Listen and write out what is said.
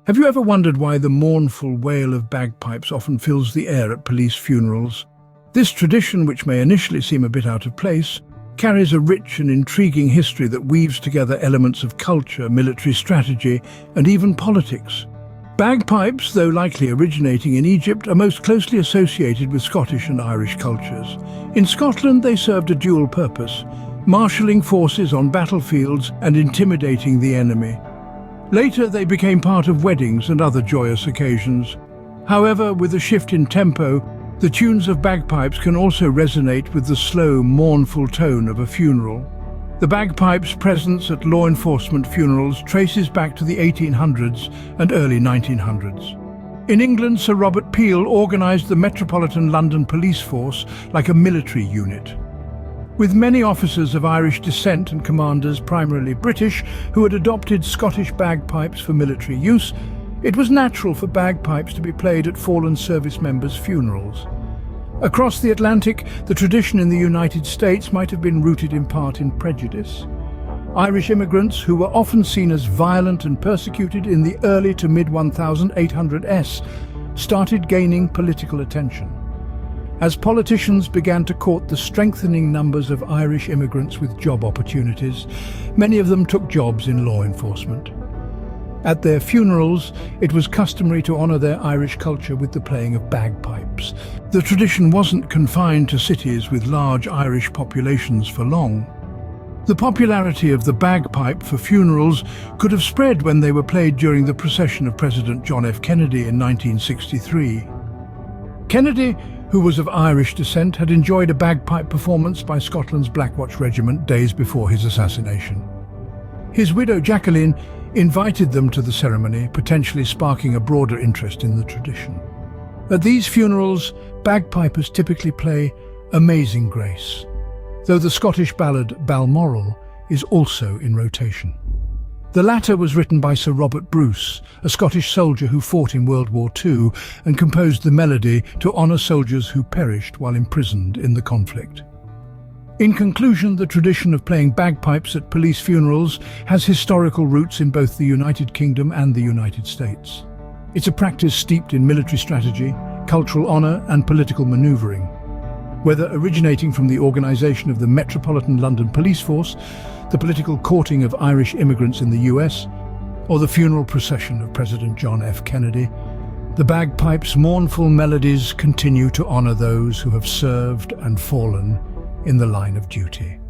Have you ever wondered why the mournful wail of bagpipes often fills the air at police funerals? This tradition, which may initially seem a bit out of place, carries a rich and intriguing history that weaves together elements of culture, military strategy, and even politics. Bagpipes, though likely originating in Egypt, are most closely associated with Scottish and Irish cultures. In Scotland, they served a dual purpose, marshalling forces on battlefields and intimidating the enemy. Later, they became part of weddings and other joyous occasions. However, with a shift in tempo, the tunes of bagpipes can also resonate with the slow, mournful tone of a funeral. The bagpipes' presence at law enforcement funerals traces back to the 1800s and early 1900s. In England, Sir Robert Peel organised the Metropolitan London Police Force like a military unit. With many officers of Irish descent and commanders, primarily British, who had adopted Scottish bagpipes for military use, it was natural for bagpipes to be played at fallen service members' funerals. Across the Atlantic, the tradition in the United States might have been rooted in part in prejudice. Irish immigrants, who were often seen as violent and persecuted in the early to mid-1800s, started gaining political attention. As politicians began to court the strengthening numbers of Irish immigrants with job opportunities, many of them took jobs in law enforcement. At their funerals, it was customary to honour their Irish culture with the playing of bagpipes. The tradition wasn't confined to cities with large Irish populations for long. The popularity of the bagpipe for funerals could have spread when they were played during the procession of President John F. Kennedy in 1963. Kennedy, who was of Irish descent, had enjoyed a bagpipe performance by Scotland's Black Watch Regiment days before his assassination. His widow Jacqueline invited them to the ceremony, potentially sparking a broader interest in the tradition. At these funerals, bagpipers typically play Amazing Grace, though the Scottish ballad Balmoral is also in rotation. The latter was written by Sir Robert Bruce, a Scottish soldier who fought in World War II and composed the melody to honour soldiers who perished while imprisoned in the conflict. In conclusion, the tradition of playing bagpipes at police funerals has historical roots in both the United Kingdom and the United States. It's a practice steeped in military strategy, cultural honour and political manoeuvring. Whether originating from the organisation of the Metropolitan London Police Force, the political courting of Irish immigrants in the US, or the funeral procession of President John F. Kennedy, the bagpipes' mournful melodies continue to honour those who have served and fallen in the line of duty.